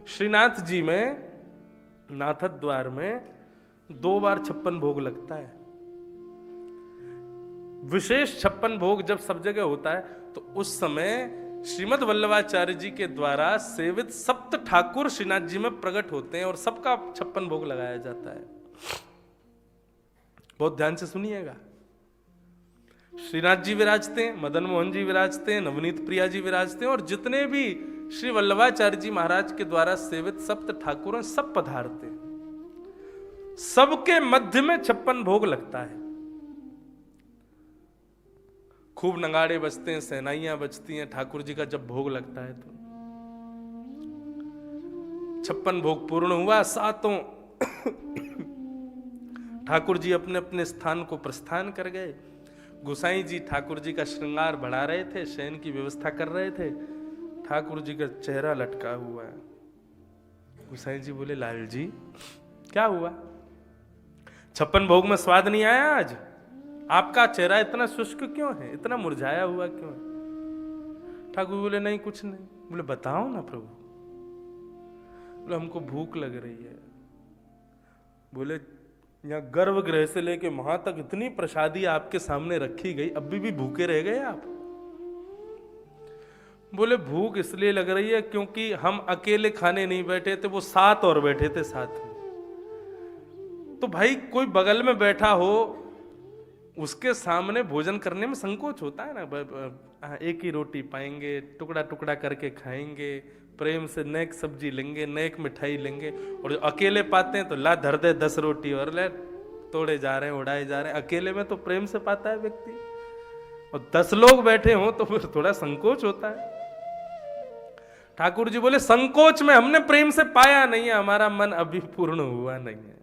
श्रीनाथ जी में नाथद द्वार में 2 बार 56 भोग लगता है। विशेष 56 भोग जब सब जगह होता है तो उस समय श्रीमद् वल्लभाचार्य जी के द्वारा सेवित सप्त ठाकुर श्रीनाथ जी में प्रकट होते हैं और सबका 56 भोग लगाया जाता है। बहुत ध्यान से सुनिएगा। श्रीनाथ जी विराजते हैं, मदन मोहन जी विराजते हैं, नवनीत प्रिया जी विराजते हैं और जितने भी श्री वल्लभाचार्य जी महाराज के द्वारा सेवित सप्त ठाकुर सब पधारते हैं। सबके मध्य में 56 भोग लगता है। खूब नगाड़े बजते हैं, सहनाइयां बजती हैं ठाकुर जी का जब भोग लगता है तो 56 भोग पूर्ण हुआ। सातों ठाकुर जी अपने अपने स्थान को प्रस्थान कर गए। गोसाई जी ठाकुर जी का श्रृंगार बढ़ा रहे थे, शयन की व्यवस्था कर रहे थे। ठाकुर जी का चेहरा लटका हुआ है। गोसाई जी बोले, लाल जी क्या हुआ? 56 भोग में स्वाद नहीं आया आज? आपका चेहरा इतना शुष्क क्यों है, इतना मुरझाया हुआ क्यों है? ठाकुर बोले, नहीं कुछ नहीं। बोले, बताओ ना प्रभु। बोले, हमको भूख लग रही है। बोले, यहाँ गर्भगृह से लेके वहां तक इतनी प्रसादी आपके सामने रखी गई, अभी भी भूखे रह गए आप? बोले, भूख इसलिए लग रही है क्योंकि हम अकेले खाने नहीं बैठे थे, वो 7 और बैठे थे साथ में। तो भाई कोई बगल में बैठा हो उसके सामने भोजन करने में संकोच होता है ना। एक ही रोटी पाएंगे, टुकड़ा टुकड़ा करके खाएंगे, प्रेम से नेक सब्जी लेंगे, नेक मिठाई लेंगे। और जो अकेले पाते हैं तो ला धर दे 10 रोटी और ले तोड़े जा रहे हैं, उड़ाए जा रहे हैं। अकेले में तो प्रेम से पाता है व्यक्ति, और 10 लोग बैठे हों तो फिर थोड़ा संकोच होता है। ठाकुर जी बोले, संकोच में हमने प्रेम से पाया नहीं है, हमारा मन अभी पूर्ण हुआ नहीं है।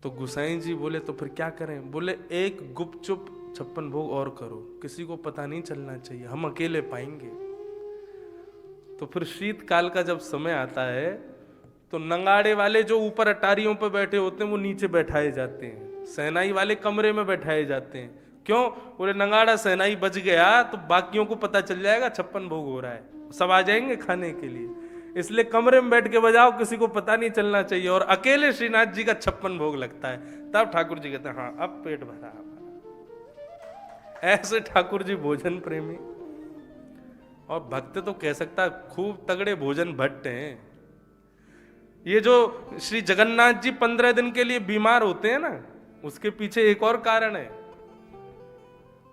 तो गुसाई जी बोले, तो फिर क्या करें? बोले, एक गुपचुप 56 भोग और करो, किसी को पता नहीं चलना चाहिए, हम अकेले पाएंगे। तो फिर शीतकाल का जब समय आता है तो नंगाड़े वाले जो ऊपर अटारियों पर बैठे होते हैं वो नीचे बैठाए जाते हैं, सहनाई वाले कमरे में बैठाए जाते हैं। क्यों? बोले, नंगाड़ा सहनाई बज गया तो बाकियों को पता चल जाएगा 56 भोग हो रहा है, सब आ जाएंगे खाने के लिए, इसलिए कमरे में बैठ के बजाओ, किसी को पता नहीं चलना चाहिए। और अकेले श्रीनाथ जी का 56 भोग लगता है। तब ठाकुर जी कहते हैं, हाँ अब पेट भरा। ऐसे ठाकुर जी भोजन प्रेमी और भक्त तो कह सकता खूब तगड़े भोजन भट्ट हैं। ये जो श्री जगन्नाथ जी 15 दिन के लिए बीमार होते हैं ना, उसके पीछे एक और कारण है।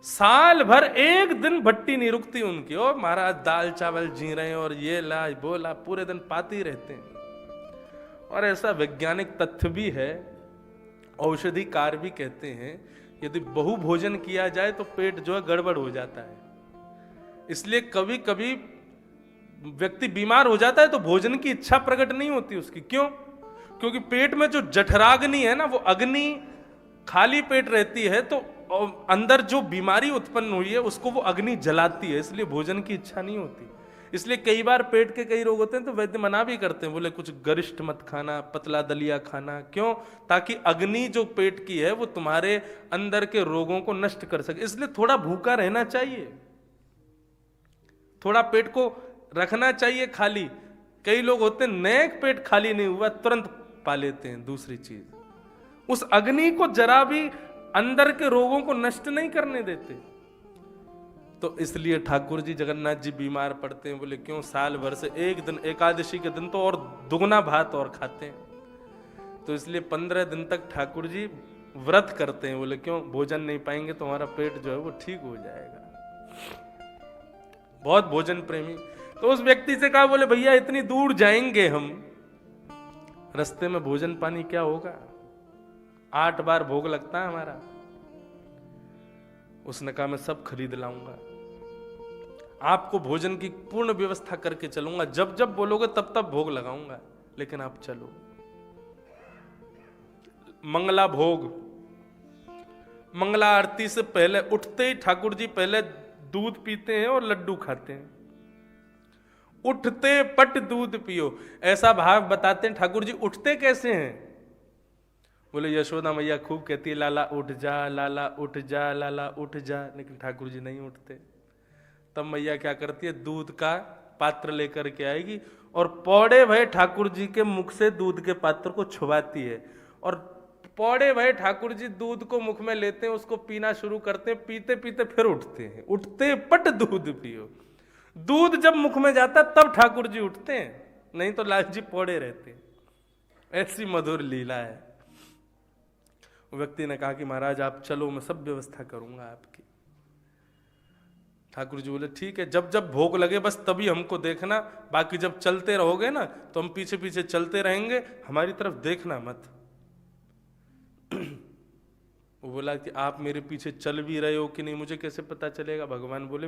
साल भर एक दिन भट्टी नहीं रुकती उनकी। और महाराज दाल चावल जी रहे हैं और ये ला बोला, पूरे दिन पाते रहते हैं। और ऐसा वैज्ञानिक तथ्य भी है, औषधिकार भी कहते हैं, यदि बहु भोजन किया जाए तो पेट जो है गड़बड़ हो जाता है। इसलिए कभी कभी व्यक्ति बीमार हो जाता है तो भोजन की इच्छा प्रकट नहीं होती उसकी। क्यों? क्योंकि पेट में जो जठराग्नि है ना, वो अग्नि खाली पेट रहती है तो अंदर जो बीमारी उत्पन्न हुई है उसको वो अग्नि जलाती है, इसलिए भोजन की इच्छा नहीं होती। इसलिए कई बार पेट के कई रोग होते हैं तो वैद्य मना भी करते हैं, बोले कुछ गरिष्ठ मत खाना, पतला दलिया खाना। क्यों? ताकि अग्नि जो पेट की है वो तुम्हारे अंदर के रोगों को नष्ट कर सके। इसलिए थोड़ा भूखा रहना चाहिए, थोड़ा पेट को रखना चाहिए खाली। कई लोग होते हैं नेक पेट खाली नहीं हुआ तुरंत पा लेते हैं दूसरी चीज, उस अग्नि को जरा भी अंदर के रोगों को नष्ट नहीं करने देते। तो इसलिए ठाकुर जी जगन्नाथ जी बीमार पड़ते हैं। बोले क्यों? साल भर से एक दिन एकादशी के दिन तो और दुगना भात और खाते हैं। तो इसलिए 15 दिन तक ठाकुर जी व्रत करते हैं। बोले क्यों? भोजन नहीं पाएंगे तो हमारा पेट जो है वो ठीक हो जाएगा। बहुत भोजन प्रेमी। तो उस व्यक्ति से कहा, बोले भैया इतनी दूर जाएंगे हम, रास्ते में भोजन पानी क्या होगा? 8 बार भोग लगता है हमारा। उसने कहा, मैं सब खरीद लाऊंगा, आपको भोजन की पूर्ण व्यवस्था करके चलूंगा, जब जब बोलोगे तब तब भोग लगाऊंगा, लेकिन आप चलो। मंगला भोग, मंगला आरती से पहले उठते ही ठाकुर जी पहले दूध पीते हैं और लड्डू खाते हैं। उठते पट दूध पियो, ऐसा भाव बताते हैं ठाकुर जी। उठते कैसे हैं? बोले यशोदा मैया खूब कहती है, लाला उठ जा, लाला उठ जा, लाला उठ जा, लेकिन ठाकुर जी नहीं उठते। तब मैया क्या करती है, दूध का पात्र लेकर के आएगी और पौड़े भय ठाकुर जी के मुख से दूध के पात्र को छुपाती है, और पौड़े भय ठाकुर जी दूध को मुख में लेते हैं, उसको पीना शुरू करते हैं, पीते पीते फिर उठते हैं, उठते पट दूध पियो। दूध जब मुख में जाता तब ठाकुर जी उठते हैं, नहीं तो लाल जी पौड़े रहते हैं। ऐसी मधुर लीला है। व्यक्ति ने कहा कि महाराज आप चलो, मैं सब व्यवस्था करूंगा आपकी। ठाकुर जी बोले ठीक है, जब जब भोग लगे बस तभी हमको देखना, बाकी जब चलते रहोगे ना तो हम पीछे पीछे चलते रहेंगे, हमारी तरफ देखना मत। वो बोला कि आप मेरे पीछे चल भी रहे हो कि नहीं मुझे कैसे पता चलेगा? भगवान बोले